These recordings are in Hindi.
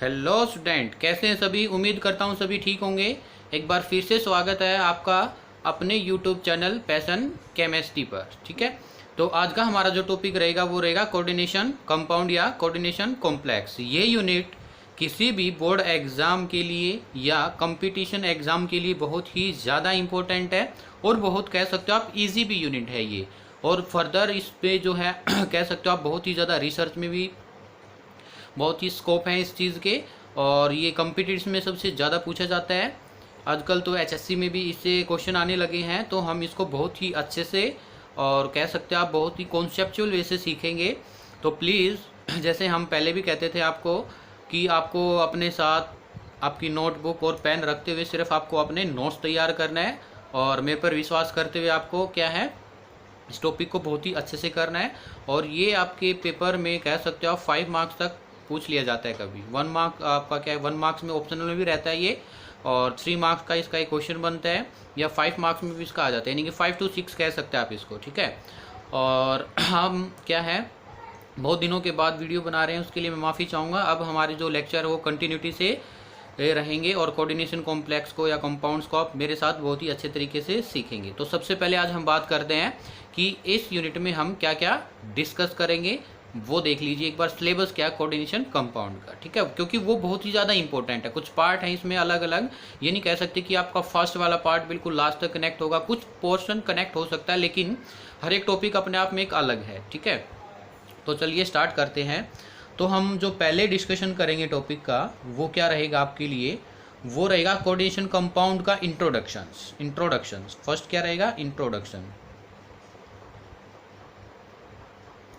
हेलो स्टूडेंट, कैसे हैं सभी। उम्मीद करता हूं सभी ठीक होंगे। एक बार फिर से स्वागत है आपका अपने यूट्यूब चैनल पैशन केमिस्ट्री पर। ठीक है, तो आज का हमारा जो टॉपिक रहेगा वो रहेगा कोऑर्डिनेशन कंपाउंड या कोऑर्डिनेशन कॉम्प्लेक्स। ये यूनिट किसी भी बोर्ड एग्ज़ाम के लिए या कंपटीशन एग्ज़ाम के लिए बहुत ही ज़्यादा इम्पोर्टेंट है और बहुत कह सकते हो आप इजी भी यूनिट है ये। और फर्दर इस पे जो है कह सकते हो आप बहुत ही ज़्यादा रिसर्च में भी बहुत ही स्कोप है इस चीज़ के। और ये कंपटीशन में सबसे ज़्यादा पूछा जाता है आजकल, तो एचएससी में भी इससे क्वेश्चन आने लगे हैं। तो हम इसको बहुत ही अच्छे से और कह सकते हैं आप बहुत ही कॉन्सेप्चुअल वे से सीखेंगे। तो प्लीज़ जैसे हम पहले भी कहते थे आपको कि आपको अपने साथ आपकी नोटबुक और पेन रखते हुए सिर्फ आपको अपने नोट्स तैयार करना है और मेरे पर विश्वास करते हुए आपको क्या है इस टॉपिक को बहुत ही अच्छे से करना है। और ये आपके पेपर में कह सकते हो आप 5 मार्क्स तक पूछ लिया जाता है। कभी 1 मार्क आपका क्या है 1 मार्क्स में ऑप्शनल में भी रहता है ये, और 3 मार्क्स का इसका एक क्वेश्चन बनता है, या 5 मार्क्स में भी इसका आ जाता है, यानी कि 5 to 6 कह सकते हैं आप इसको। ठीक है, और हम क्या है बहुत दिनों के बाद वीडियो बना रहे हैं, उसके लिए मैं माफ़ी चाहूँगा। अब हमारे जो लेक्चर है वो कंटिन्यूटी से रहेंगे और कोऑर्डिनेशन कॉम्प्लेक्स को या कंपाउंड्स को आप मेरे साथ बहुत ही अच्छे तरीके से सीखेंगे। तो सबसे पहले आज हम बात करते हैं कि इस यूनिट में हम क्या क्या डिस्कस करेंगे, वो देख लीजिए एक बार सिलेबस क्या है कोऑर्डिनेशन कंपाउंड का। ठीक है, क्योंकि वो बहुत ही ज़्यादा इंपॉर्टेंट है। कुछ पार्ट है इसमें अलग अलग, ये नहीं कह सकते कि आपका फर्स्ट वाला पार्ट बिल्कुल लास्ट तक कनेक्ट होगा, कुछ पोर्शन कनेक्ट हो सकता है, लेकिन हर एक टॉपिक अपने आप में एक अलग है। ठीक है, तो चलिए स्टार्ट करते हैं। तो हम जो पहले डिस्कशन करेंगे टॉपिक का वो क्या रहेगा आपके लिए, वो रहेगा कोऑर्डिनेशन कंपाउंड का इंट्रोडक्शंस। फर्स्ट क्या रहेगा, इंट्रोडक्शन।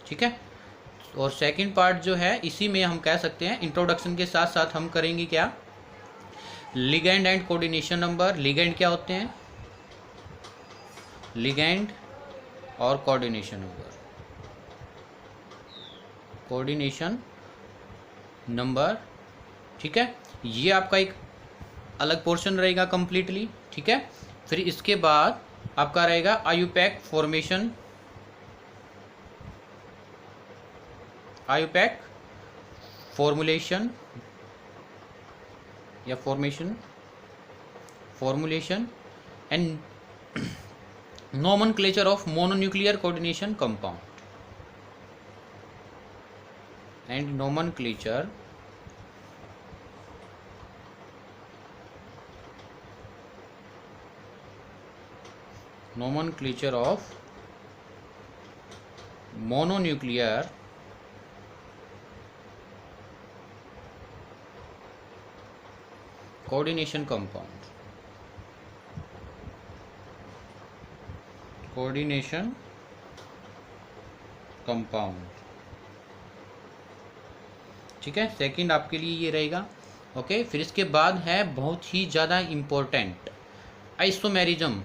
ठीक है, और सेकंड पार्ट जो है इसी में हम कह सकते हैं इंट्रोडक्शन के साथ साथ हम करेंगे क्या, ligand and coordination number. Ligand क्या होते हैं, लिगेंड और कोऑर्डिनेशन नंबर, कोऑर्डिनेशन नंबर। ठीक है, ये आपका एक अलग पोर्शन रहेगा कंप्लीटली। ठीक है, फिर इसके बाद आपका रहेगा आयुपैक फॉर्मेशन, आयुपैक फॉर्मुलेशन या formulation and nomenclature of mononuclear coordination compound and nomenclature of mononuclear coordination compound, coordination compound। ठीक है, सेकंड आपके लिए ये रहेगा। ओके, फिर इसके बाद है बहुत ही ज़्यादा important isomerism.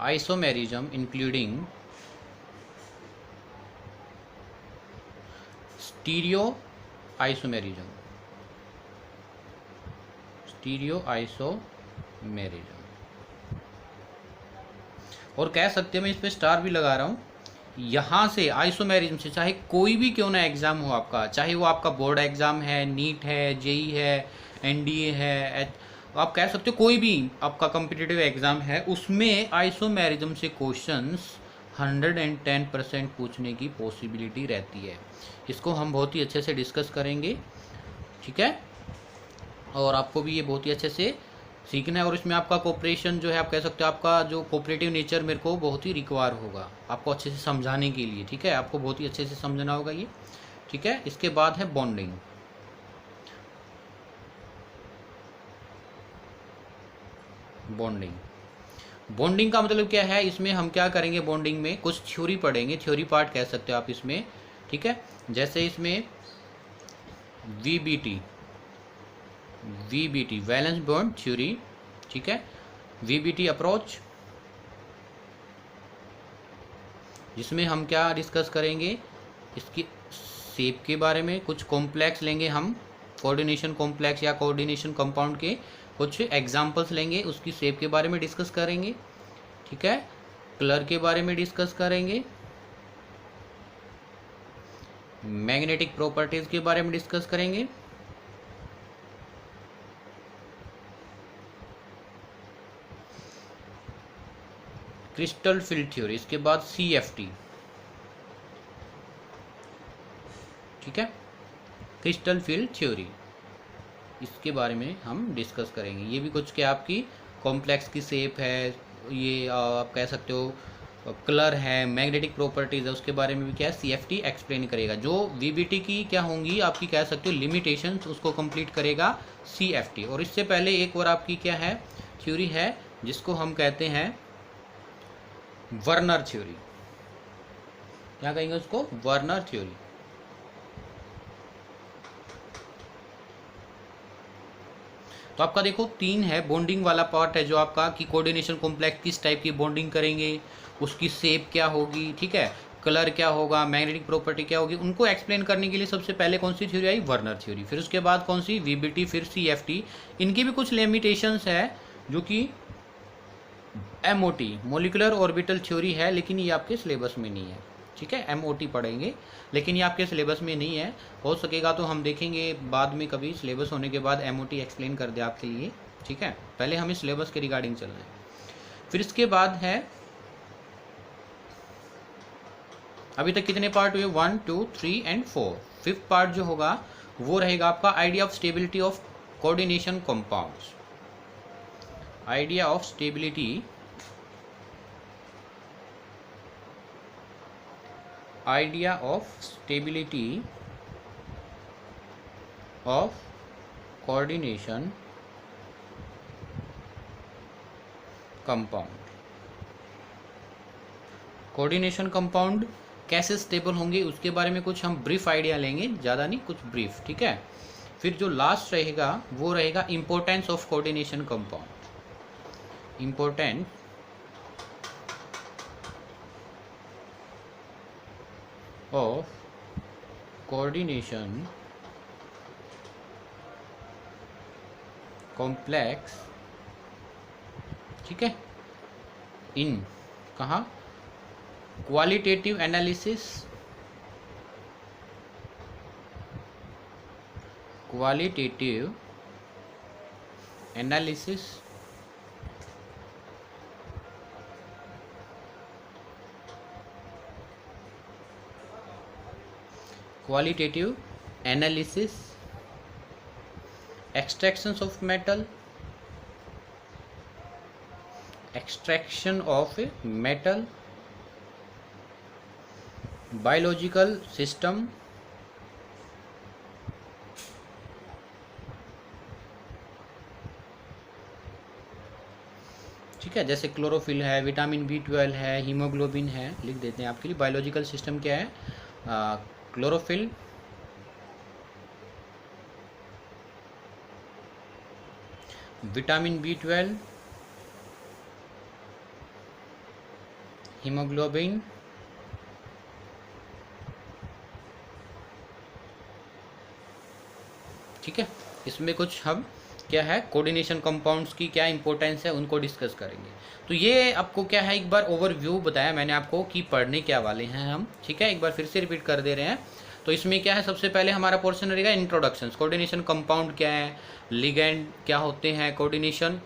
Isomerism including stereo isomerism, stereo isomerism. और कह सकते हैं, मैं इस पर स्टार भी लगा रहा हूँ, यहाँ से आइसोमेरिज्म से चाहे कोई भी क्यों ना एग्ज़ाम हो आपका, चाहे वो आपका बोर्ड एग्ज़ाम है, नीट है, जेई है, एनडीए है, आप कह सकते हो कोई भी आपका कॉम्पिटिटिव एग्ज़ाम है, उसमें आइसोमेरिज्म से क्वेश्चंस 110% पूछने की पॉसिबिलिटी रहती है। इसको हम बहुत ही अच्छे से डिस्कस करेंगे। ठीक है, और आपको भी ये बहुत ही अच्छे से सीखना है। और इसमें आपका कोऑपरेशन जो है, आप कह सकते हो आपका जो कोऑपरेटिव नेचर मेरे को बहुत ही रिक्वायर होगा आपको अच्छे से समझाने के लिए। ठीक है, आपको बहुत ही अच्छे से समझना होगा ये। ठीक है, इसके बाद है बॉन्डिंग। बॉन्डिंग का मतलब क्या है, इसमें हम क्या करेंगे, बॉन्डिंग में कुछ थ्योरी पढ़ेंगे, थ्योरी पार्ट कह सकते हो आप इसमें। ठीक है, जैसे इसमें वीबीटी वैलेंस बॉन्ड थ्योरी। ठीक है, वीबीटी अप्रोच, जिसमें हम क्या डिस्कस करेंगे, इसकी शेप के बारे में, कुछ कॉम्प्लेक्स लेंगे हम, कोऑर्डिनेशन कॉम्प्लेक्स या कोऑर्डिनेशन कंपाउंड के कुछ एग्जांपल्स लेंगे, उसकी शेप के बारे में डिस्कस करेंगे। ठीक है, कलर के बारे में डिस्कस करेंगे। मैग्नेटिक प्रॉपर्टीज़ के बारे में डिस्कस करेंगे। क्रिस्टल फील्ड थ्योरी, इसके बाद CFT, ठीक है, क्रिस्टल फील्ड थ्योरी, इसके बारे में हम डिस्कस करेंगे। ये भी कुछ क्या आपकी कॉम्प्लेक्स की शेप है, ये आप कह सकते हो कलर है, मैग्नेटिक प्रॉपर्टीज़ है, उसके बारे में भी क्या है CFT एक्सप्लेन करेगा। जो VBT की क्या होंगी आपकी कह सकते हो लिमिटेशंस, उसको कंप्लीट करेगा CFT। और इससे पहले एक और आपकी क्या है थ्योरी है जिसको हम कहते हैं वर्नर थ्योरी। क्या कहेंगे उसको? Werner theory. तो आपका देखो 3 है, बॉन्डिंग वाला पार्ट है जो आपका कि कोऑर्डिनेशन कॉम्प्लेक्स किस टाइप की बॉन्डिंग करेंगे, उसकी शेप क्या होगी, ठीक है, कलर क्या होगा, मैग्नेटिक प्रॉपर्टी क्या होगी, उनको एक्सप्लेन करने के लिए सबसे पहले कौन सी थ्योरी आई? Werner theory. फिर उसके बाद कौन सी? VBT, फिर CFT। इनकी भी कुछ लिमिटेशंस है जो कि MOT, मोलिकुलर ऑर्बिटल थ्योरी है, लेकिन ये आपके सिलेबस में नहीं है, ठीक है। MOT पढ़ेंगे लेकिन ये आपके सिलेबस में नहीं है। हो सकेगा तो हम देखेंगे बाद में कभी सिलेबस होने के बाद MOT एक्सप्लेन कर दे आपके लिए, ठीक है। पहले हमें सिलेबस के रिगार्डिंग चलना है। फिर इसके बाद है, अभी तक कितने पार्ट हुए? 1, 2, 3 एंड 4। फिफ्थ पार्ट जो होगा वो रहेगा आपका idea of stability of coordination compounds. Idea of stability, idea of stability of coordination compound। Coordination compound कैसे स्टेबल होंगे उसके बारे में कुछ हम ब्रीफ आइडिया लेंगे, ज़्यादा नहीं, कुछ ब्रीफ, ठीक है। फिर जो लास्ट रहेगा वो रहेगा importance of coordination compound. Importance of coordination complex, ठीक है, इन कहाँ? Qualitative analysis, qualitative analysis qualitative analysis, extractions of metal, extraction of metal, biological system, ठीक है, जैसे क्लोरोफिल है, विटामिन B12 है, हीमोग्लोबिन है, लिख देते हैं आपके लिए। बायोलॉजिकल सिस्टम क्या है? क्लोरोफिल, विटामिन B12, हीमोग्लोबिन, ठीक है। इसमें कुछ हम क्या है कोऑर्डिनेशन कंपाउंड्स की क्या इंपॉर्टेंस है उनको डिस्कस करेंगे। तो ये आपको क्या है एक बार ओवरव्यू बताया मैंने आपको कि पढ़ने क्या वाले हैं हम, ठीक है। एक बार फिर से रिपीट कर दे रहे हैं। तो इसमें क्या है सबसे पहले हमारा पोर्शन रहेगा इंट्रोडक्शंस, कोऑर्डिनेशन कंपाउंड क्या है, लिगेंड क्या होते हैं, कोऑर्डिनेशन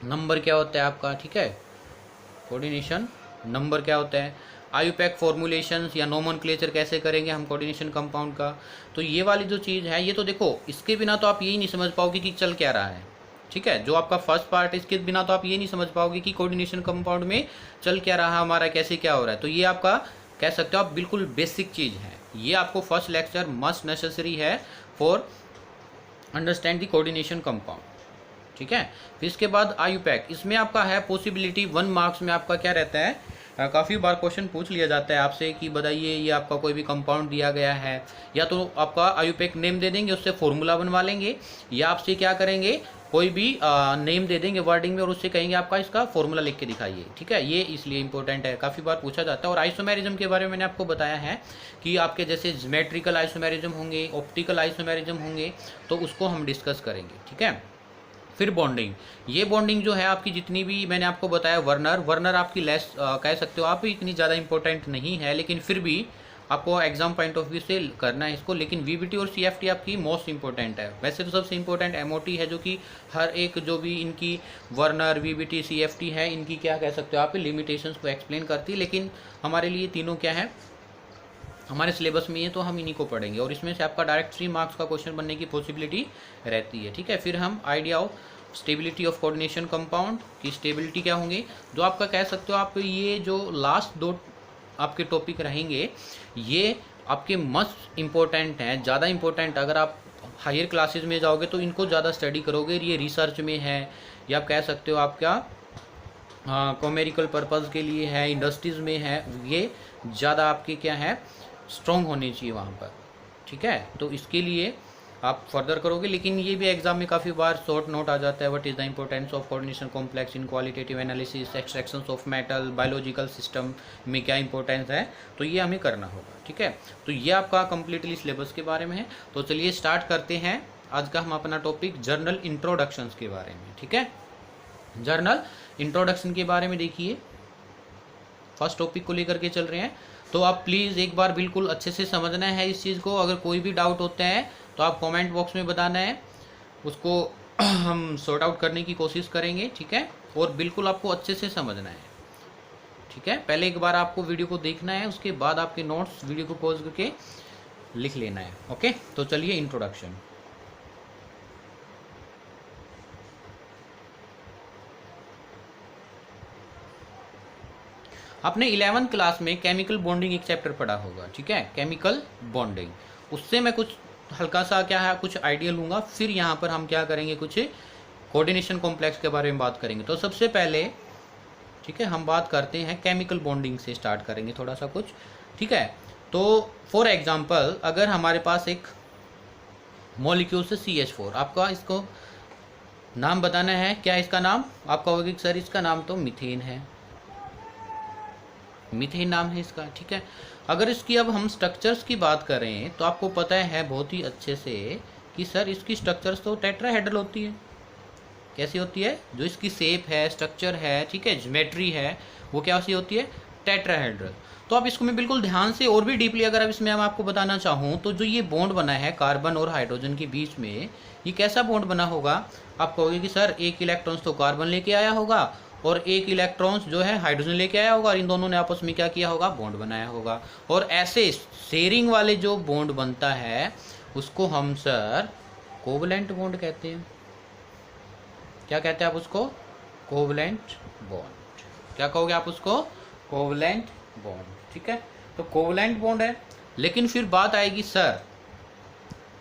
नंबर क्या होता है आपका, ठीक है, कोऑर्डिनेशन नंबर क्या होता है, आयुपैक फॉर्मुलेशंस या नोमेनक्लेचर कैसे करेंगे हम कोऑर्डिनेशन कंपाउंड का। तो ये वाली जो चीज़ है ये तो देखो इसके बिना तो आप यही नहीं समझ पाओगे कि चल क्या रहा है, ठीक है। जो आपका फर्स्ट पार्ट है इसके बिना तो आप ये नहीं समझ पाओगे कि कोऑर्डिनेशन कंपाउंड में चल क्या रहा है हमारा, कैसे क्या हो रहा है। तो ये आपका कह सकते हो आप बिल्कुल बेसिक चीज़ है, ये आपको फर्स्ट लेक्चर मस्ट नेसेसरी है for understand the coordination compound, ठीक है। फिर इसके बाद आयुपैक, इसमें आपका है पॉसिबिलिटी 1 मार्क्स में आपका क्या रहता है, काफ़ी बार क्वेश्चन पूछ लिया जाता है आपसे कि बताइए ये आपका कोई भी कंपाउंड दिया गया है, या तो आपका आयुपैक नेम दे देंगे उससे फॉर्मूला बनवा लेंगे, या आपसे क्या करेंगे कोई भी नेम दे देंगे वर्डिंग में और उससे कहेंगे आपका इसका फॉर्मूला लिख के दिखाइए, ठीक है। ये इसलिए इंपॉर्टेंट है, काफ़ी बार पूछा जाता है। और आइसोमेरिज्म के बारे में मैंने आपको बताया है कि आपके जैसे ज्योमेट्रिकल आइसोमेरिज्म होंगे, ऑप्टिकल आइसोमेरिज्म होंगे, तो उसको हम डिस्कस करेंगे, ठीक है। फिर बॉन्डिंग, ये बॉन्डिंग जो है आपकी जितनी भी मैंने आपको बताया वर्नर आपकी लेस कह सकते हो आप इतनी ज़्यादा इंपॉर्टेंट नहीं है, लेकिन फिर भी आपको एग्जाम पॉइंट ऑफ व्यू से करना है इसको, लेकिन वीबीटी और सीएफटी आपकी मोस्ट इंपॉर्टेंट है। वैसे तो सबसे इंपॉर्टेंट एमओटी है, जो कि हर एक जो भी इनकी वर्नर वीबीटी सीएफटी है, इनकी क्या कह सकते हो आप लिमिटेशंस को एक्सप्लेन करती है। लेकिन हमारे लिए तीनों क्या है, हमारे सिलेबस में ये, तो हम इन्हीं को पढ़ेंगे और इसमें से आपका डायरेक्ट 3 मार्क्स का क्वेश्चन बनने की पॉसिबिलिटी रहती है। ठीक है, फिर हम idea of stability of coordination compound की स्टेबिलिटी क्या होंगे, जो आपका कह सकते हो आप ये जो लास्ट 2 आपके टॉपिक रहेंगे, ये आपके मस्ट इम्पोर्टेंट हैं, ज़्यादा इम्पोर्टेंट। अगर आप हायर क्लासेस में जाओगे तो इनको ज़्यादा स्टडी करोगे, ये रिसर्च में है, या आप कह सकते हो आप क्या कॉमेरिकल पर्पज़ के लिए है, इंडस्ट्रीज़ में है, ये ज़्यादा आपके क्या है स्ट्रॉन्ग होनी चाहिए वहाँ पर। ठीक है, तो इसके लिए आप फर्दर करोगे। लेकिन ये भी एग्जाम में काफ़ी बार शॉर्ट नोट आ जाता है, what is the importance of coordination complex in qualitative analysis, extractions of metal, biological system में क्या इंपॉर्टेंस है, तो ये हमें करना होगा। ठीक है, तो ये आपका कंप्लीटली सिलेबस के बारे में है। तो चलिए स्टार्ट करते हैं आज का हम अपना टॉपिक जर्नल इंट्रोडक्शंस के बारे में। ठीक है, जर्नल इंट्रोडक्शन के बारे में देखिए, फर्स्ट टॉपिक को लेकर के चल रहे हैं। तो आप प्लीज़ एक बार बिल्कुल अच्छे से समझना है इस चीज़ को। अगर कोई भी डाउट होता है तो आप कमेंट बॉक्स में बताना है, उसको हम सॉर्ट आउट करने की कोशिश करेंगे। ठीक है, और बिल्कुल आपको अच्छे से समझना है। ठीक है, पहले एक बार आपको वीडियो को देखना है, उसके बाद आपके नोट्स वीडियो को पॉज करके लिख लेना है। ओके, तो चलिए इंट्रोडक्शन। आपने 11th क्लास में केमिकल बॉन्डिंग एक चैप्टर पढ़ा होगा। ठीक है, केमिकल बॉन्डिंग, उससे मैं कुछ हल्का सा क्या है कुछ आइडिया लूँगा। फिर यहाँ पर हम क्या करेंगे, कुछ कोऑर्डिनेशन कॉम्प्लेक्स के बारे में बात करेंगे। तो सबसे पहले ठीक है हम बात करते हैं केमिकल बॉन्डिंग से स्टार्ट करेंगे थोड़ा सा कुछ। ठीक है, तो फॉर एग्जांपल अगर हमारे पास एक मॉलिक्यूल से CH4, आपका इसको नाम बताना है, क्या इसका नाम आपका होगा कि सर इसका नाम तो मीथेन है, मीथेन नाम है इसका। ठीक है, अगर इसकी अब हम स्ट्रक्चर्स की बात करें तो आपको पता है बहुत ही अच्छे से कि सर इसकी स्ट्रक्चर्स तो टेट्राहेड्रल होती है। कैसी होती है, जो इसकी शेप है, स्ट्रक्चर है, ठीक है, ज्योमेट्री है, वो क्या सी होती है, टेट्राहेड्रल। तो आप इसको मैं बिल्कुल ध्यान से और भी डीपली अगर अब इसमें हम आपको बताना चाहूँ तो जो ये बॉन्ड बना है कार्बन और हाइड्रोजन के बीच में, ये कैसा बॉन्ड बना होगा। आप कहोगे कि सर एक इलेक्ट्रॉन्स तो कार्बन लेके आया होगा और एक इलेक्ट्रॉन्स जो है हाइड्रोजन लेके आया होगा, और इन दोनों ने आपस में क्या किया होगा, बॉन्ड बनाया होगा। और ऐसे शेयरिंग वाले जो बॉन्ड बनता है उसको हम सर कोवलेंट बॉन्ड कहते हैं। क्या कहते हैं आप उसको, कोवलेंट बॉन्ड। क्या कहोगे आप उसको, कोवलेंट बॉन्ड। ठीक है, तो कोवलेंट बॉन्ड है। लेकिन फिर बात आएगी सर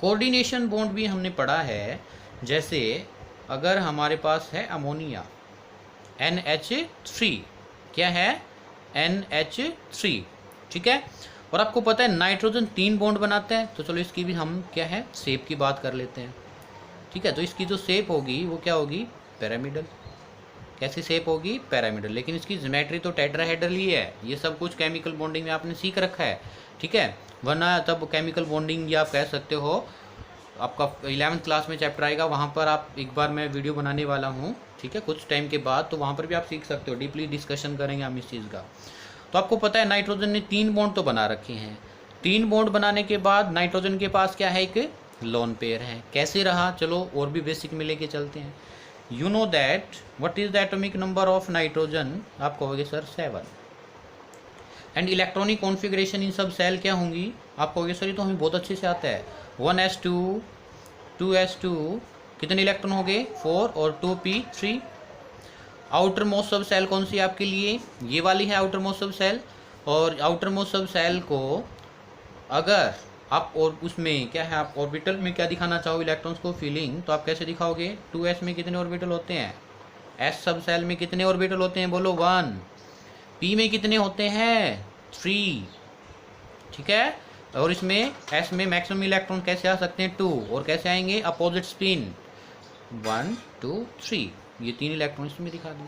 कोऑर्डिनेशन बॉन्ड भी हमने पढ़ा है। जैसे अगर हमारे पास है अमोनिया NH3, क्या है NH3। ठीक है, और आपको पता है नाइट्रोजन 3 बॉन्ड बनाते हैं। तो चलो इसकी भी हम क्या है शेप की बात कर लेते हैं। ठीक है, तो इसकी जो शेप होगी वो क्या होगी, पिरामिडल। कैसी शेप होगी, पिरामिडल। लेकिन इसकी ज्योमेट्री तो टेट्राहेड्रल ही है। ये सब कुछ केमिकल बॉन्डिंग में आपने सीख रखा है। ठीक है, वरना तब केमिकल बॉन्डिंग या आप कह सकते हो आपका 11th क्लास में चैप्टर आएगा, वहाँ पर आप एक बार मैं वीडियो बनाने वाला हूँ। ठीक है, कुछ टाइम के बाद, तो वहाँ पर भी आप सीख सकते हो, डीपली डिस्कशन करेंगे हम इस चीज़ का। तो आपको पता है नाइट्रोजन ने 3 बॉन्ड तो बना रखे हैं। 3 बॉन्ड बनाने के बाद नाइट्रोजन के पास क्या है, एक लोन पेयर है। कैसे रहा, चलो और भी बेसिक में लेके चलते हैं। You know that what is the atomic number of nitrogen, आप कहोगे सर 7। एंड इलेक्ट्रॉनिक कॉन्फ़िगरेशन इन सब सेल क्या होंगी, आप कहोगे सर ये तो हमें बहुत अच्छे से आता है। 1s2 2s2, कितने इलेक्ट्रॉन हो गए, 4, और 2p3। आउटर मोस्ट सब सेल कौन सी है आपके लिए, ये वाली है आउटर मोस्ट सब सेल। और आउटर मोस्ट सब सेल को अगर आप और उसमें क्या है, आप ऑर्बिटल में क्या दिखाना चाहो इलेक्ट्रॉन्स को फिलिंग, तो आप कैसे दिखाओगे, 2s में कितने ऑर्बिटल होते हैं, s सब सेल में कितने ऑर्बिटल होते हैं, बोलो 1। p में कितने होते हैं, 3। ठीक है, और इसमें s में मैक्सिमम इलेक्ट्रॉन कैसे आ सकते हैं, 2, और कैसे आएंगे, अपोजिट स्पिन 1 2 3, ये 3 इलेक्ट्रॉन इसमें दिखा दिए।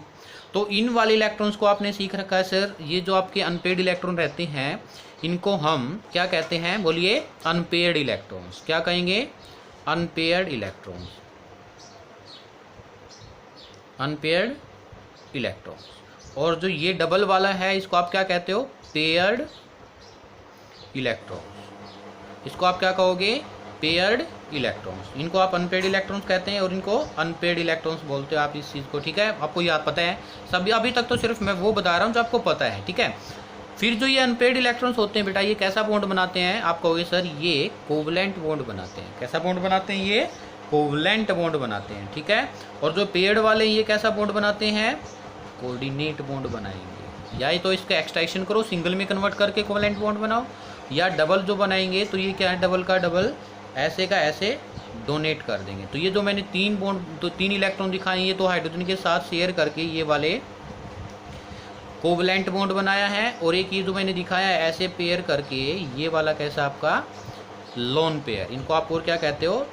तो इन वाले इलेक्ट्रॉन्स को आपने सीख रखा है सर, ये जो आपके अनपेड इलेक्ट्रॉन रहते हैं इनको हम क्या कहते हैं, बोलिए अनपेयर्ड इलेक्ट्रॉन्स। क्या कहेंगे, अनपेयर्ड इलेक्ट्रॉन्स, अनपेयर्ड इलेक्ट्रॉन्स। और जो ये डबल वाला है इसको आप क्या कहते हो, पेयर्ड इलेक्ट्रॉन्स। इसको आप क्या कहोगे? Paired electrons. इनको आप अनपेयर्ड इलेक्ट्रॉन्स कहते हैं और इनको अनपेयर्ड इलेक्ट्रॉन्स बोलते हो आप इस चीज़ को, ठीक है? आपको याद पता है सभी, अभी तक तो सिर्फ मैं वो बता रहा हूँ जो आपको पता है, ठीक है? फिर जो ये अनपेयर्ड इलेक्ट्रॉन्स होते हैं बेटा, ये कैसा बॉन्ड बनाते हैं? आप कहोगे सर ये कोवलेंट बॉन्ड बनाते हैं। कैसा बॉन्ड बनाते हैं? ये कोवलेंट बॉन्ड बनाते हैं, ठीक है? और जो पेयर्ड वाले ये कैसा बॉन्ड बनाते हैं? कोऑर्डिनेट बॉन्ड बनाएंगे। या तो इसका एक्सटेंशन करो, सिंगल में कन्वर्ट करके कोवलेंट बॉन्ड बनाओ, या डबल जो बनाएंगे तो ये क्या है? डबल का डबल, ऐसे का ऐसे डोनेट कर देंगे। तो ये जो मैंने तीन बॉन्ड, तो तीन इलेक्ट्रॉन दिखाए, ये तो हाइड्रोजन के साथ शेयर करके ये वाले कोवलेंट बॉन्ड बनाया है। और एक ये जो मैंने दिखाया है ऐसे पेयर करके, ये वाला कैसा आपका? Lone pair. इनको आप और क्या कहते हो?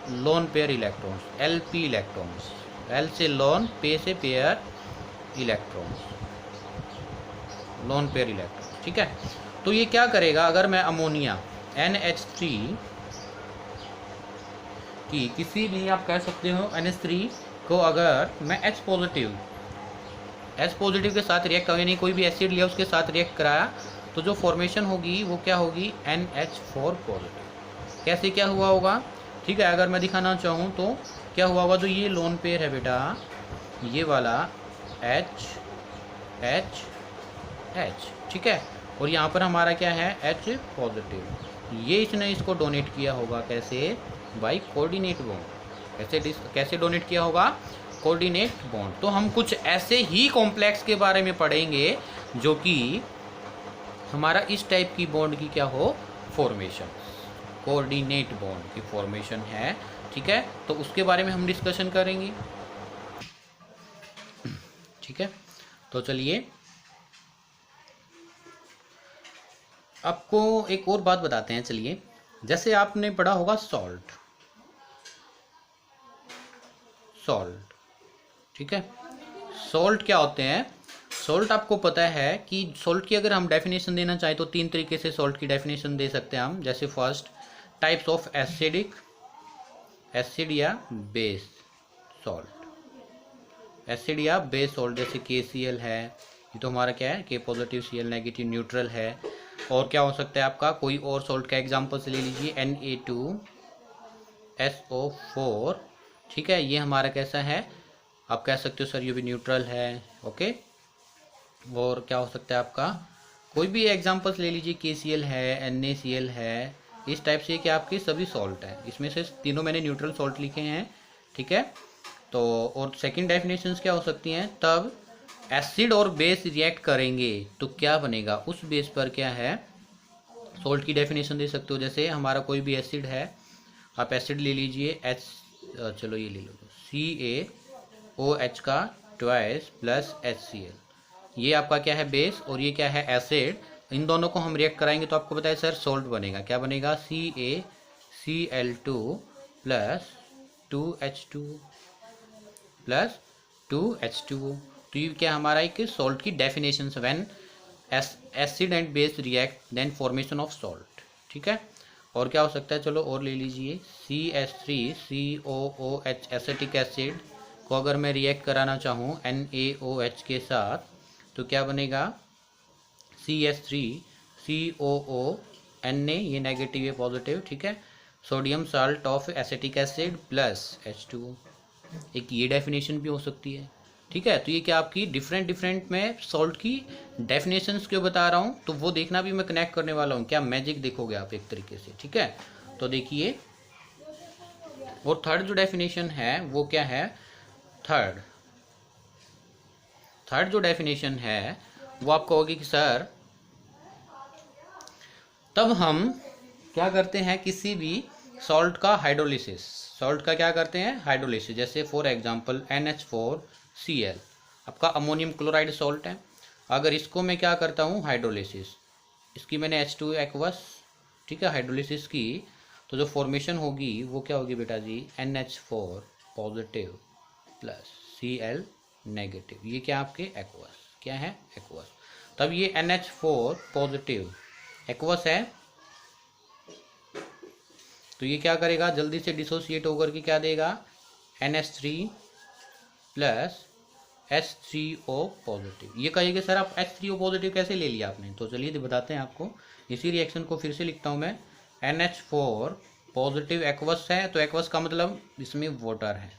Lone pair electrons, LP electrons. L से लोन, पे से pair electrons, lone pair electrons, ठीक है? तो ये क्या करेगा? अगर मैं अमोनिया NH3 की किसी भी, आप कह सकते हो NH3 को, अगर मैं H पॉजिटिव के साथ रिएक्ट करें, नहीं कोई भी एसिड लिया उसके साथ रिएक्ट कराया, तो जो फॉर्मेशन होगी वो क्या होगी? NH4 positive. कैसे क्या हुआ होगा? ठीक है, अगर मैं दिखाना चाहूँ तो क्या हुआ होगा? जो ये लोन पेयर है बेटा, ये वाला H H H, ठीक है? और यहाँ पर हमारा क्या है? H positive. ये इसने इसको डोनेट किया होगा कैसे? By coordinate bond. कैसे डोनेट किया होगा? Coordinate bond. तो हम कुछ ऐसे ही कॉम्प्लेक्स के बारे में पढ़ेंगे जो कि हमारा इस टाइप की बॉन्ड की क्या हो? फॉर्मेशन, कोऑर्डिनेट बॉन्ड की फॉर्मेशन है, ठीक है? तो उसके बारे में हम डिस्कशन करेंगे, ठीक है? तो चलिए आपको एक और बात बताते हैं। चलिए, जैसे आपने पढ़ा होगा सॉल्ट, ठीक है? सॉल्ट क्या होते हैं? सॉल्ट आपको पता है कि सॉल्ट की अगर हम डेफिनेशन देना चाहें तो तीन तरीके से सॉल्ट की डेफिनेशन दे सकते हैं हम। जैसे फर्स्ट, टाइप्स ऑफ एसिड या बेस सॉल्ट, एसिड या बेस सॉल्ट। जैसे KCl है, ये तो हमारा क्या है? K positive, Cl negative, neutral है। और क्या हो सकता है आपका? कोई और सॉल्ट का एग्जांपल से ले लीजिए, Na2SO4, ठीक है? ये हमारा कैसा है? आप कह सकते हो सर ये भी न्यूट्रल है, ओके? और क्या हो सकता है आपका? कोई भी एग्जांपल्स ले लीजिए, KCl है, NaCl है, इस टाइप से कि आपके सभी सॉल्ट हैं। इसमें से तीनों मैंने न्यूट्रल सॉल्ट लिखे हैं, ठीक है? तो और सेकंड डेफिनेशंस क्या हो सकती हैं? तब एसिड और बेस रिएक्ट करेंगे तो क्या बनेगा? उस बेस पर क्या है? सॉल्ट की डेफिनेशन दे सकते हो। जैसे हमारा कोई भी एसिड है, आप एसिड ले लीजिए, चलो ये ले लो, CaOH का ट्वाइस प्लस HCl, ये आपका क्या है? बेस, और ये क्या है? एसिड। इन दोनों को हम रिएक्ट कराएंगे तो आपको बताया सर सॉल्ट बनेगा। क्या बनेगा? CaCl2 plus 2H2 plus 2H2O। तो ये क्या हमारा एक सॉल्ट की डेफिनेशन है? When acid and base react then formation of salt, ठीक है? और क्या हो सकता है? चलो और ले लीजिए, CH3COOH एसिटिक एसिड को अगर मैं रिएक्ट कराना चाहूँ NaOH के साथ तो क्या बनेगा? CH3COO, Na ये नेगेटिव है, पॉजिटिव, ठीक है? Sodium salt of acetic acid plus H2O। एक ये डेफिनेशन भी हो सकती है, ठीक है? तो ये क्या आपकी डिफरेंट में सॉल्ट की डेफिनेशंस क्यों बता रहा हूँ, तो वो देखना भी मैं कनेक्ट करने वाला हूँ। क्या मैजिक देखोगे आप एक तरीके से, ठीक है? तो देखिए, और थर्ड जो डेफिनेशन है वो क्या है? थर्ड जो डेफिनेशन है वो आप कहोगे कि सर तब हम क्या करते हैं? किसी भी सॉल्ट का हाइड्रोलिसिस, सॉल्ट का क्या करते हैं? हाइड्रोलिसिस। जैसे फॉर एग्जांपल NH4Cl आपका अमोनियम क्लोराइड सॉल्ट है। अगर इसको मैं क्या करता हूँ? हाइड्रोलिसिस, इसकी मैंने H2 एक्वस, ठीक है, हाइड्रोलिसिस की, तो जो फॉर्मेशन होगी वो क्या होगी बेटा जी? NH4 positive plus Cl negative. ये क्या आपके? एक्वस, क्या है? एक्वस। तब ये NH4 पॉजिटिव एक्वस है, तो ये क्या करेगा? जल्दी से डिसोसिएट होकर के क्या देगा? NH3 plus H3O positive. ये कहिएगा सर आप H3O पॉजिटिव कैसे ले लिया आपने, तो चलिए बताते हैं आपको। इसी रिएक्शन को फिर से लिखता हूँ मैं। NH4 पॉजिटिव एक्वस है, तो एक्वस का मतलब इसमें वाटर है।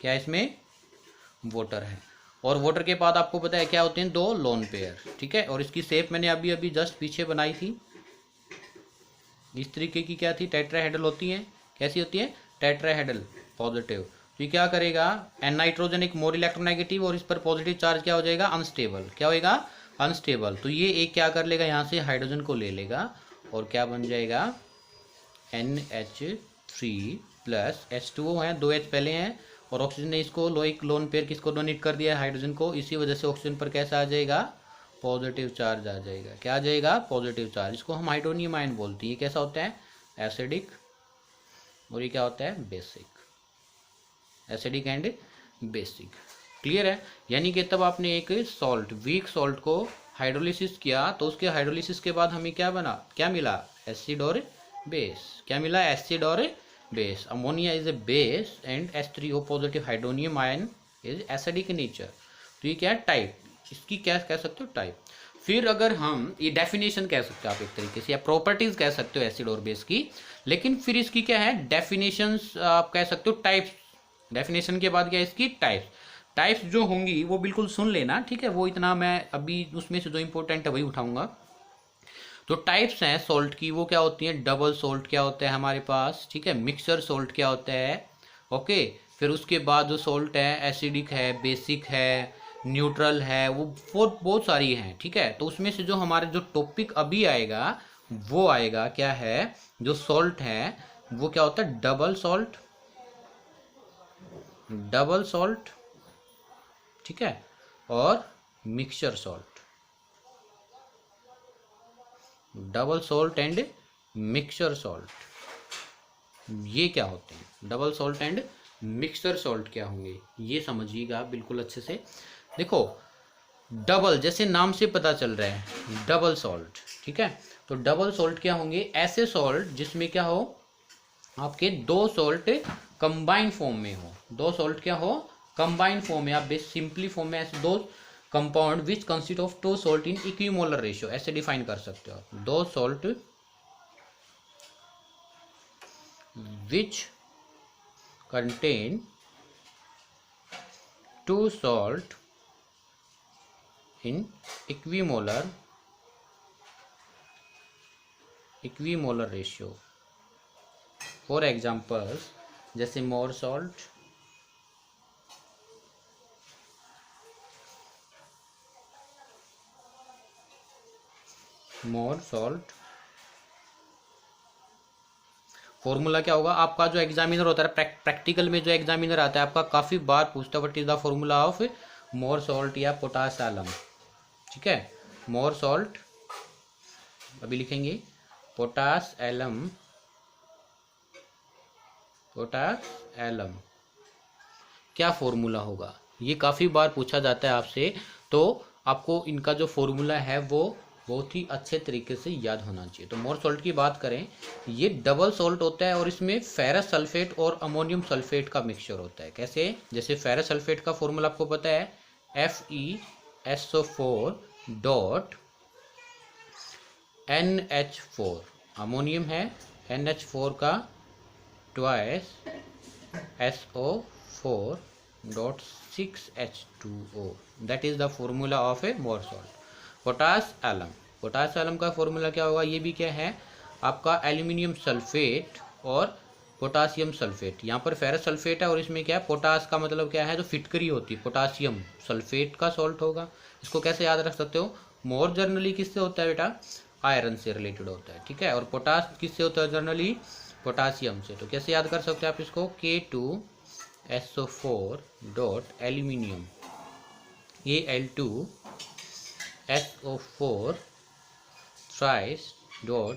क्या इसमें वाटर है, और वाटर के बाद आपको पता है क्या होते हैं, दो लोन पेयर, ठीक है। और इसकी शेप मैंने अभी अभी जस्ट पीछे बनाई थी, इस तरीके की क्या थी, टेट्राहेड्रल होती है। कैसी होती है, टेट्राहेड्रल पॉजिटिव। तो ये क्या करेगा, एन नाइट्रोजन एक मोर इलेक्ट्रोनेगेटिव, और इस पर पॉजिटिव चार्ज क्या हो जाएगा, अनस्टेबल। क्या होएगा, अनस्टेबल। तो ये एक क्या कर लेगा, यहाँ से हाइड्रोजन को ले लेगा और क्या बन जाएगा, NH3 प्लस H2O है, 2 H पहले हैं, और ऑक्सीजन ने इसको एक लोन पेयर किसको डोनेट कर दिया है, हाइड्रोजन को। इसी वजह से ऑक्सीजन पर कैसा आ जाएगा, पॉजिटिव चार्ज आ जाएगा। क्या आ जाएगा, पॉजिटिव चार्ज। इसको हम हाइड्रोनियम आयन बोलते हैं। ये कैसा होता है, एसिडिक, और ये क्या होता है, basic. Acidic and basic, clear है। यानी कि तब आपने एक सॉल्ट, वीक सॉल्ट को हाइड्रोलिसिस किया, तो उसके हाइड्रोलिसिस के बाद हमें क्या बना, क्या मिला, एसिड और बेस। क्या मिला, एसिड और base. Ammonia is a base and H3O positive hydronium ion is acidic nature. तो ये क्या है, टाइप, इसकी क्या कह सकते हो, टाइप। फिर अगर हम ये डेफिनेशन कह सकते हो आप एक तरीके से, या प्रॉपर्टीज कह सकते हो एसिड और बेस की, लेकिन फिर इसकी क्या है, डेफिनेशंस आप कह सकते हो, टाइप्स। डेफिनेशन के बाद क्या है, इसकी टाइप्स। टाइप्स जो होंगी वो बिल्कुल सुन लेना, ठीक है। वो इतना मैं अभी उसमें से जो इंपॉर्टेंट है वही उठाऊंगा। तो टाइप्स हैं सॉल्ट की, वो क्या होती हैं, डबल सॉल्ट क्या होता है हमारे पास, ठीक है। मिक्सचर सॉल्ट क्या होता है, ओके। फिर उसके बाद जो सॉल्ट है, एसिडिक है, बेसिक है, न्यूट्रल है, वो बहुत सारी हैं, ठीक है। तो उसमें से जो हमारे जो टॉपिक अभी आएगा वो आएगा क्या है, जो सॉल्ट है वो क्या होता है, डबल सॉल्ट, डबल सॉल्ट, ठीक है, और mixture salt. Double salt and mixture salt, ये क्या होते हैं, double salt and mixture salt क्या होंगे, ये समझिएगा बिल्कुल अच्छे से। देखो डबल, जैसे नाम से पता चल रहा है डबल सॉल्ट, ठीक है। तो डबल सॉल्ट क्या होंगे, ऐसे सॉल्ट जिसमें क्या हो, आपके दो सॉल्ट कंबाइंड फॉर्म में हो। दो सॉल्ट क्या हो, कंबाइंड फॉर्म में। आप सिंपली फॉर्म में ऐसे दो compound which consist of two salt in equimolar ratio, ऐसे डिफाइन कर सकते हो। दो salt which contain two salt in equimolar ratio. For examples, जैसे Mohr salt, Mohr salt. Formula क्या होगा आपका, जो एग्जामिनर होता है प्रैक्टिकल में, जो एग्जामिनर आता है आपका काफ़ी बार पूछता है, what is the formula of more salt या पोटास एलम, ठीक है। मोर सॉल्ट अभी लिखेंगे, पोटास एलम, पोटास एलम, क्या फॉर्मूला होगा, ये काफ़ी बार पूछा जाता है आपसे। तो आपको इनका जो फॉर्मूला है वो बहुत ही अच्छे तरीके से याद होना चाहिए। तो मोर सॉल्ट की बात करें, ये डबल सॉल्ट होता है, और इसमें फेरस सल्फेट और अमोनियम सल्फेट का मिक्सचर होता है। कैसे, जैसे फेरस सल्फेट का फॉर्मूला आपको पता है, FeSO4 डॉट NH4, अमोनियम है, NH4 का twice SO4 dot 6H2O, that is the formula of a Mohr salt. Potash alum, potash alum का फॉर्मूला क्या होगा, ये भी क्या है आपका, एल्यूमिनियम सल्फेट और पोटासियम सल्फेट। यहाँ पर फेरस सल्फेट है और इसमें क्या है, पोटास का मतलब क्या है, जो फिटकरी होती है, पोटासियम सल्फेट का सॉल्ट होगा। इसको कैसे याद रख सकते हो, मोर जर्नली किससे होता है बेटा, आयरन से रिलेटेड होता है, ठीक है। और पोटास किससे होता है जर्नली, पोटासियम से। तो कैसे याद कर सकते हो आप इसको, K2SO4 dot aluminium Al2SO4 thrice dot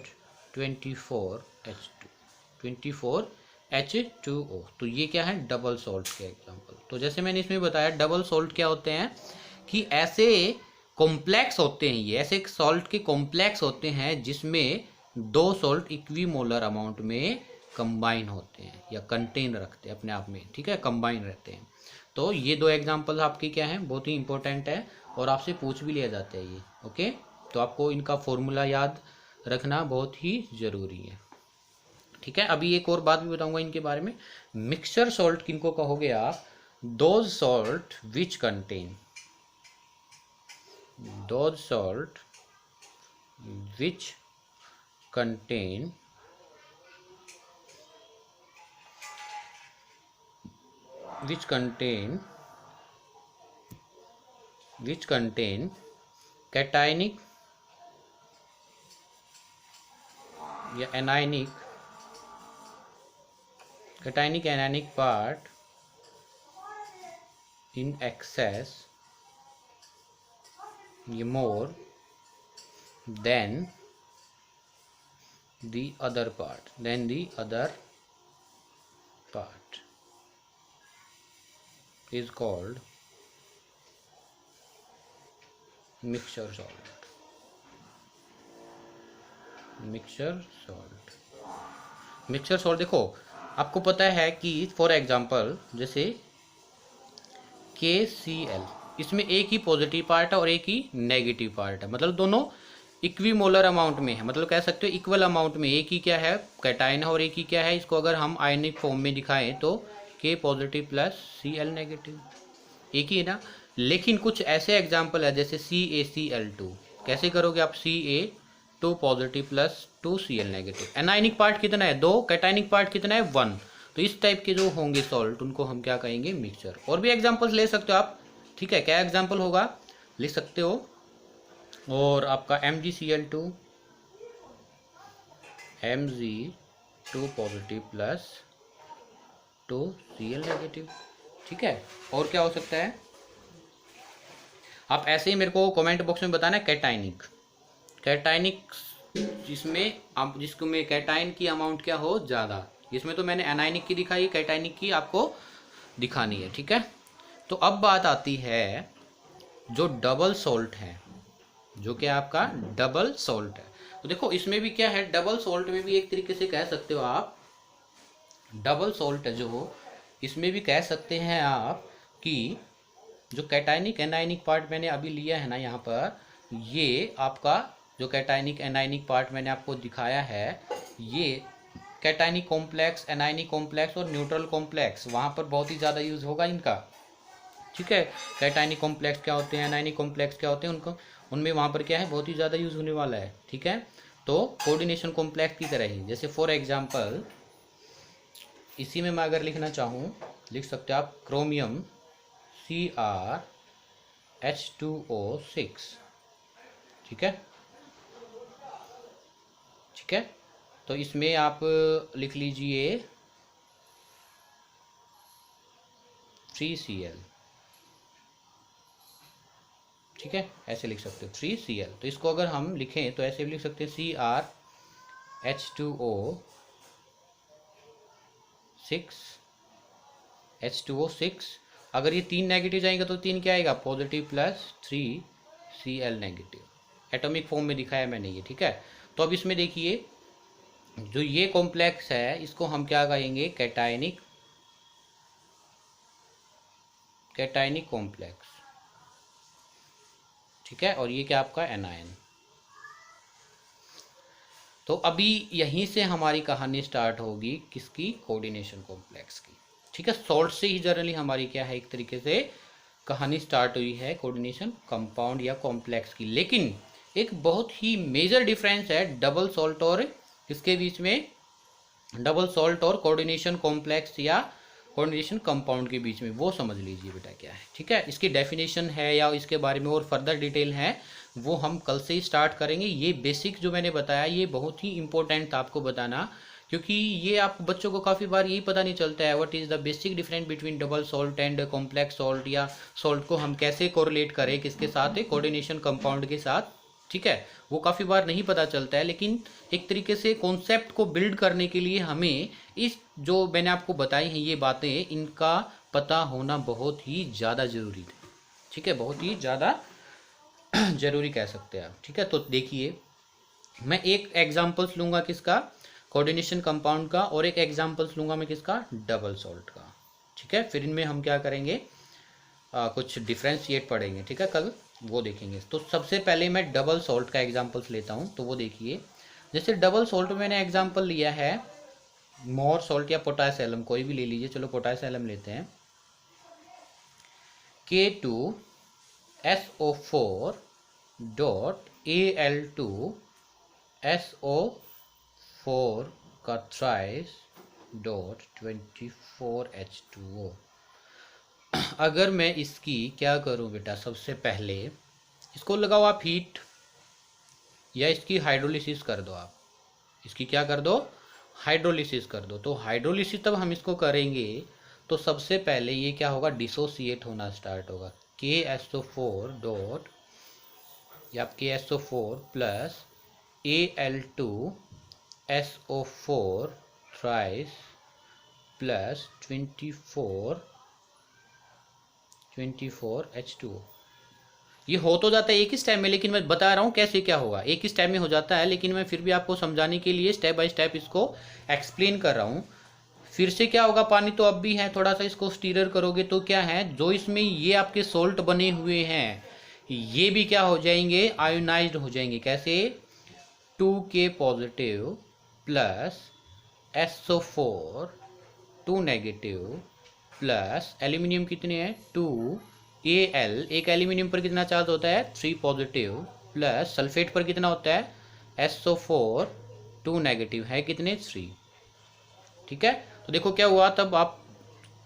24H2O। तो ये क्या है, डबल सॉल्ट के एग्जांपल। तो जैसे मैंने इसमें बताया, डबल सॉल्ट क्या होते हैं कि ऐसे कॉम्प्लेक्स होते हैं, ये ऐसे सॉल्ट के कॉम्प्लेक्स होते हैं जिसमें दो सॉल्ट इक्विमोलर अमाउंट में कंबाइन होते हैं, या कंटेन रखते हैं अपने आप में, ठीक है, कंबाइन रहते हैं। तो ये दो एग्जाम्पल आपके क्या हैं, बहुत ही इंपॉर्टेंट है और आपसे पूछ भी लिया जाता है ये। ओके, तो आपको इनका फॉर्मूला याद रखना बहुत ही ज़रूरी है। ठीक है, अभी एक और बात भी बताऊंगा इनके बारे में। मिक्सचर सॉल्ट किनको कहोगे आप? Those salt which contain, those salt which contain which contain cationic या anionic part in excess more than the other part is called mixture salt। Mixture salt देखो, आपको पता है कि फॉर एग्जांपल जैसे KCl, इसमें एक ही पॉजिटिव पार्ट है और एक ही नेगेटिव पार्ट है, मतलब दोनों इक्विमोलर अमाउंट में है, मतलब कह सकते हो इक्वल अमाउंट में। एक ही क्या है, कैटाइन है, और एक ही क्या है, इसको अगर हम आयनिक फॉर्म में दिखाएं तो K positive plus Cl negative, एक ही है ना। लेकिन कुछ ऐसे एग्जाम्पल है जैसे CaCl2, कैसे करोगे आप? Ca2 positive plus 2Cl negative. Anionic part कितना है? 2, कैटाइनिक पार्ट कितना है? 1। तो इस टाइप के जो होंगे सॉल्ट उनको हम क्या कहेंगे? मिक्सचर। और भी एग्जाम्पल्स ले सकते हो आप, ठीक है, क्या एग्जाम्पल होगा लिख सकते हो। और आपका MgCl2 positive plus 2Cl negative, ठीक है। और क्या हो सकता है? आप ऐसे ही मेरे को कमेंट बॉक्स में बताना। कैटाइनिक जिसको में कैटाइन की अमाउंट क्या हो ज़्यादा, इसमें तो मैंने एनाइनिक की दिखाई, कैटाइनिक की आपको दिखानी है, ठीक है। तो अब बात आती है जो डबल सॉल्ट है, जो कि आपका डबल सॉल्ट है। तो देखो इसमें भी क्या है, डबल सॉल्ट में भी एक तरीके से कह सकते हो आप, डबल सॉल्ट है जो, इसमें भी कह सकते हैं आप कि जो कैटाइनिक एनाइनिक पार्ट मैंने अभी लिया है ना यहाँ पर, ये आपका जो कैटाइनिक एनाइनिक पार्ट मैंने आपको दिखाया है, ये कैटाइनिक कॉम्प्लेक्स, एनाइनिक कॉम्प्लेक्स और न्यूट्रल कॉम्प्लेक्स वहाँ पर बहुत ही ज़्यादा यूज़ होगा इनका, ठीक है। कैटाइनिक कॉम्प्लेक्स क्या होते हैं, एनाइनिक कॉम्प्लेक्स क्या होते हैं, उनको उनमें वहाँ पर क्या है, बहुत ही ज़्यादा यूज़ होने वाला है, ठीक है। तो कोऑर्डिनेशन कॉम्प्लेक्स की तरह ही, जैसे फॉर एग्जांपल इसी में मैं अगर लिखना चाहूँ, लिख सकते हो आप क्रोमियम CrH2O6, ठीक है, ठीक है। तो इसमें आप लिख लीजिए 3Cl, ठीक है, ऐसे लिख सकते हो 3Cl। तो इसको अगर हम लिखें तो ऐसे भी लिख सकते हैं CrH2O6 अगर ये 3 नेगेटिव जाएंगे तो 3 क्या आएगा? Positive plus 3Cl negative. Atomic form में दिखाया मैंने ये, ठीक है। तो अब इसमें देखिए जो ये कॉम्प्लेक्स है इसको हम क्या कहेंगे? कैटाइनिक कॉम्प्लेक्स, ठीक है। और ये क्या आपका एनायन। तो अभी यहीं से हमारी कहानी स्टार्ट होगी किसकी? कोऑर्डिनेशन कॉम्प्लेक्स की, ठीक है। सॉल्ट से ही जनरली हमारी क्या है, एक तरीके से कहानी स्टार्ट हुई है कोऑर्डिनेशन कंपाउंड या कॉम्प्लेक्स की। लेकिन एक बहुत ही मेजर डिफरेंस है डबल सॉल्ट और किसके बीच में? डबल सॉल्ट और कोऑर्डिनेशन कॉम्प्लेक्स या कोऑर्डिनेशन कंपाउंड के बीच में, वो समझ लीजिए बेटा क्या है, ठीक है। इसकी डेफिनेशन है या इसके बारे में और फर्दर डिटेल है वो हम कल से ही स्टार्ट करेंगे। ये बेसिक जो मैंने बताया ये बहुत ही इंपॉर्टेंट था आपको बताना, क्योंकि ये आप बच्चों को काफ़ी बार यही पता नहीं चलता है what is the basic difference between double salt and complex salt, या सॉल्ट को हम कैसे कोरिलेट करें किसके साथ? कोऑर्डिनेशन कंपाउंड के साथ, ठीक है। वो काफ़ी बार नहीं पता चलता है, लेकिन एक तरीके से कॉन्सेप्ट को बिल्ड करने के लिए हमें इस जो मैंने आपको बताई हैं ये बातें, इनका पता होना बहुत ही ज़्यादा ज़रूरी है, ठीक है, बहुत ही ज़्यादा ज़रूरी कह सकते हैं आप, ठीक है। तो देखिए मैं एक एग्जाम्पल्स लूँगा किसका? कोऑर्डिनेशन कंपाउंड का, और एक एग्जाम्पल्स लूँगा मैं किसका? डबल सॉल्ट का, ठीक है। फिर इनमें हम क्या करेंगे? कुछ डिफ्रेंशिएट पढ़ेंगे, ठीक है, कल वो देखेंगे। तो सबसे पहले मैं डबल सॉल्ट का एग्जांपल्स लेता हूँ, तो वो देखिए। जैसे डबल सॉल्ट में मैंने एग्जांपल लिया है मोर सॉल्ट या पोटासियम, कोई भी ले लीजिए, चलो पोटासियम लेते हैं। K2SO4 डॉट Al2SO4 का थ्राइस डॉट 24H2O। अगर मैं इसकी क्या करूं बेटा, सबसे पहले इसको लगाओ आप हीट, या इसकी हाइड्रोलिसिस कर दो आप। इसकी क्या कर दो, हाइड्रोलिसिस कर दो। तो हाइड्रोलिसिस तब हम इसको करेंगे तो सबसे पहले ये क्या होगा, डिसोसिएट होना स्टार्ट होगा। KSO4 डॉट या KSO4 plus Al2SO4 thrice plus 24H2O। ये हो तो जाता है एक ही स्टेप में, लेकिन मैं बता रहा हूँ कैसे क्या होगा। एक ही स्टेप में हो जाता है, लेकिन मैं फिर भी आपको समझाने के लिए स्टेप बाय स्टेप इसको एक्सप्लेन कर रहा हूँ। फिर से क्या होगा, पानी तो अब भी है, थोड़ा सा इसको स्टीरर करोगे तो क्या है, जो इसमें ये आपके सोल्ट बने हुए हैं ये भी क्या हो जाएंगे, आयोनाइज्ड हो जाएंगे। कैसे, 2K positive plus SO4 2 negative plus aluminium कितने हैं 2Al, एक एल्यूमिनियम पर कितना चार्ज होता है 3 पॉजिटिव प्लस सल्फेट पर कितना होता है SO4 2 नेगेटिव है कितने 3, ठीक है। तो देखो क्या हुआ, तब आप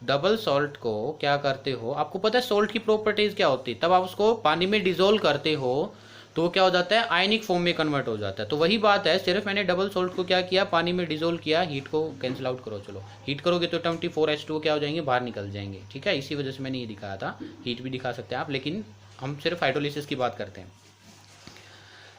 डबल सॉल्ट को क्या करते हो, आपको पता है सॉल्ट की प्रॉपर्टीज क्या होती है, तब आप उसको पानी में डिजोल्व करते हो तो क्या हो जाता है, आयनिक फॉर्म में कन्वर्ट हो जाता है। तो वही बात है, सिर्फ मैंने डबल सॉल्ट को क्या किया, पानी में डिजोल्व किया, हीट को कैंसिल आउट करो, चलो हीट करोगे तो 24H2O क्या हो जाएंगे, बाहर निकल जाएंगे, ठीक है। इसी वजह से मैंने ये दिखाया था, हीट भी दिखा सकते हैं आप, लेकिन हम सिर्फ हाइड्रोलिसिस की बात करते हैं।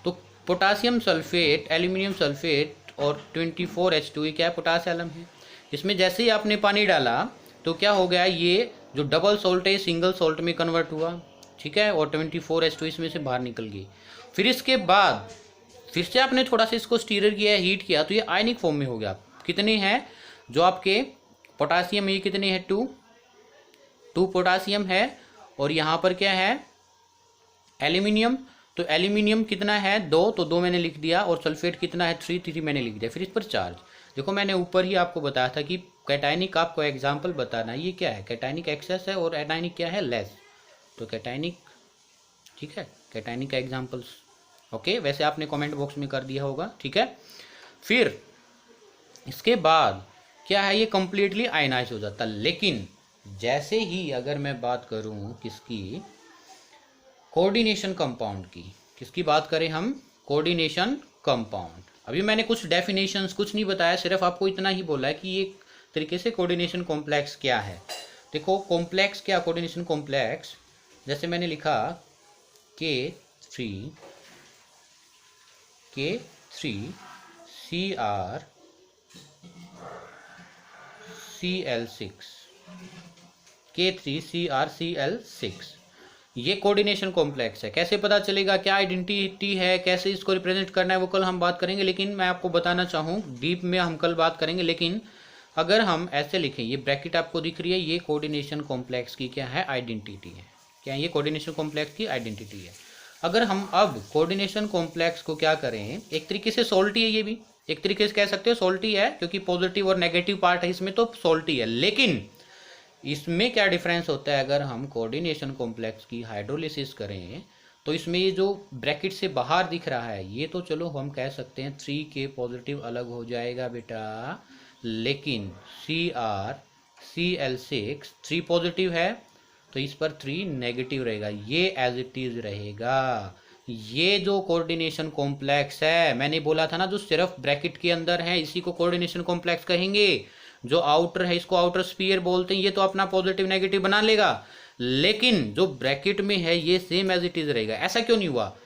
तो पोटासियम सल्फेट, एल्यूमिनियम सल्फेट और 24H2 क्या है, पोटासियम है। इसमें जैसे ही आपने पानी डाला तो क्या हो गया, ये जो डबल सॉल्ट है सिंगल सॉल्ट में कन्वर्ट हुआ, ठीक है, और 24H2 इसमें से बाहर निकल गई। फिर इसके बाद फिर से आपने थोड़ा सा इसको स्टीरर किया, हीट किया, तो ये आयनिक फॉर्म में हो गया। कितने हैं जो आपके पोटासियम, ये कितने हैं 2 पोटासियम है, और यहाँ पर क्या है एल्यूमिनियम, तो एल्यूमिनियम कितना है 2, तो 2 मैंने लिख दिया, और सल्फेट कितना है 3 मैंने लिख दिया। फिर इस पर चार्ज देखो, मैंने ऊपर ही आपको बताया था कि कैटायनिक आपको एग्जाम्पल बताना, ये क्या है कैटायनिक एक्सेस है और एनायनिक क्या है लेस, तो कैटायनिक, ठीक है, कैटायनिक का एग्जाम्पल्स ओके, वैसे आपने कमेंट बॉक्स में कर दिया होगा, ठीक है। फिर इसके बाद क्या है, ये कंप्लीटली आयनाइज हो जाता, लेकिन जैसे ही अगर मैं बात करूं किसकी, कोऑर्डिनेशन कंपाउंड की, किसकी बात करें हम, कोऑर्डिनेशन कंपाउंड। अभी मैंने कुछ डेफिनेशंस कुछ नहीं बताया, सिर्फ आपको इतना ही बोला है कि ये तरीके से कोऑर्डिनेशन कॉम्प्लेक्स क्या है। देखो कॉम्प्लेक्स क्या, कोऑर्डिनेशन कॉम्प्लेक्स जैसे मैंने लिखा K3 CrCl6 K3CrCl6, ये कोऑर्डिनेशन कॉम्प्लेक्स है। कैसे पता चलेगा, क्या आइडेंटिटी है, कैसे इसको रिप्रेजेंट करना है, वो कल हम बात करेंगे, लेकिन मैं आपको बताना चाहूँ डीप में हम कल बात करेंगे। लेकिन अगर हम ऐसे लिखें, ये ब्रैकेट आपको दिख रही है, ये कोऑर्डिनेशन कॉम्प्लेक्स की क्या है, आइडेंटिटी है। क्या ये कोऑर्डिनेशन कॉम्प्लेक्स की आइडेंटिटी है। अगर हम अब कोऑर्डिनेशन कॉम्प्लेक्स को क्या करें, एक तरीके से सॉल्टी है, ये भी एक तरीके से कह सकते हो सॉल्टी है, क्योंकि पॉजिटिव और नेगेटिव पार्ट है इसमें, तो सॉल्टी है। लेकिन इसमें क्या डिफरेंस होता है, अगर हम कोऑर्डिनेशन कॉम्प्लेक्स की हाइड्रोलिसिस करें तो इसमें ये जो ब्रैकेट से बाहर दिख रहा है, ये तो चलो हम कह सकते हैं 3K पॉजिटिव अलग हो जाएगा बेटा, लेकिन CrCl6 3 पॉजिटिव है, तो इस पर 3 नेगेटिव रहेगा, ये एज इट इज रहेगा। ये जो कोऑर्डिनेशन कॉम्प्लेक्स है, मैंने बोला था ना, जो सिर्फ ब्रैकेट के अंदर है इसी को कोऑर्डिनेशन कॉम्प्लेक्स कहेंगे। जो आउटर है इसको आउटर स्फीयर बोलते हैं, ये तो अपना पॉजिटिव नेगेटिव बना लेगा, लेकिन जो ब्रैकेट में है ये सेम एज इट इज रहेगा। ऐसा क्यों नहीं हुआ,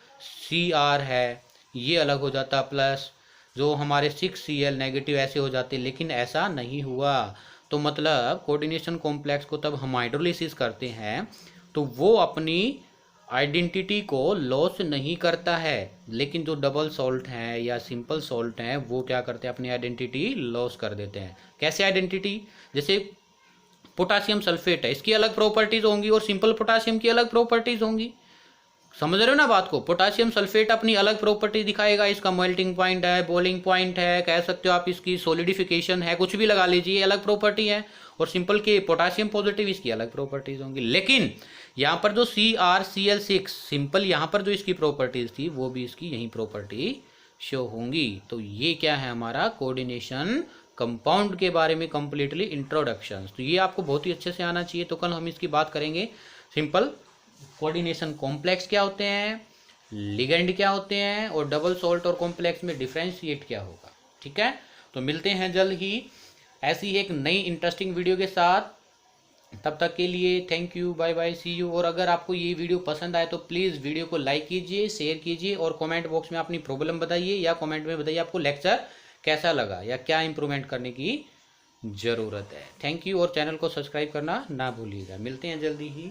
Cr है ये अलग हो जाता, प्लस जो हमारे 6Cl नेगेटिव ऐसे हो जाते, लेकिन ऐसा नहीं हुआ। तो मतलब कोऑर्डिनेशन कॉम्प्लेक्स को तब हम हाइड्रोलिसिस करते हैं तो वो अपनी आइडेंटिटी को लॉस नहीं करता है, लेकिन जो डबल सॉल्ट हैं या सिंपल सॉल्ट हैं वो क्या करते हैं, अपनी आइडेंटिटी लॉस कर देते हैं। कैसे आइडेंटिटी, जैसे पोटासियम सल्फेट है, इसकी अलग प्रॉपर्टीज होंगी और सिंपल पोटासियम की अलग प्रॉपर्टीज होंगी। समझ रहे हो ना बात को। पोटासियम सल्फेट अपनी अलग प्रॉपर्टी दिखाएगा, इसका मेल्टिंग पॉइंट है, बॉइलिंग पॉइंट है, कह सकते हो आप इसकी सॉलिडिफिकेशन है, कुछ भी लगा लीजिए, अलग प्रॉपर्टी है। और सिंपल के पोटासियम पॉजिटिव इसकी अलग प्रॉपर्टीज होंगी। लेकिन यहाँ पर जो CrCl6 सिंपल, यहाँ पर जो इसकी प्रॉपर्टीज थी वो भी इसकी यही प्रॉपर्टी शो होंगी। तो ये क्या है हमारा कोऑर्डिनेशन कंपाउंड के बारे में कंप्लीटली इंट्रोडक्शन। तो ये आपको बहुत ही अच्छे से आना चाहिए। तो कल हम इसकी बात करेंगे। सिंपल कोऑर्डिनेशन कॉम्प्लेक्स क्या होते हैं, लिगेंड क्या होते हैं, और डबल सॉल्ट और कॉम्प्लेक्स में डिफरेंशिएट क्या होगा। ठीक है, तो मिलते हैं जल्द ही ऐसी एक नई इंटरेस्टिंग वीडियो के साथ। तब तक के लिए thank you, bye bye, see you. और अगर आपको ये वीडियो पसंद आए तो प्लीज़ वीडियो को लाइक कीजिए, शेयर कीजिए और कमेंट बॉक्स में अपनी प्रॉब्लम बताइए या कमेंट में बताइए आपको लेक्चर कैसा लगा या क्या इंप्रूवमेंट करने की ज़रूरत है। थैंक यू और चैनल को सब्सक्राइब करना ना भूलिएगा। मिलते हैं जल्दी ही।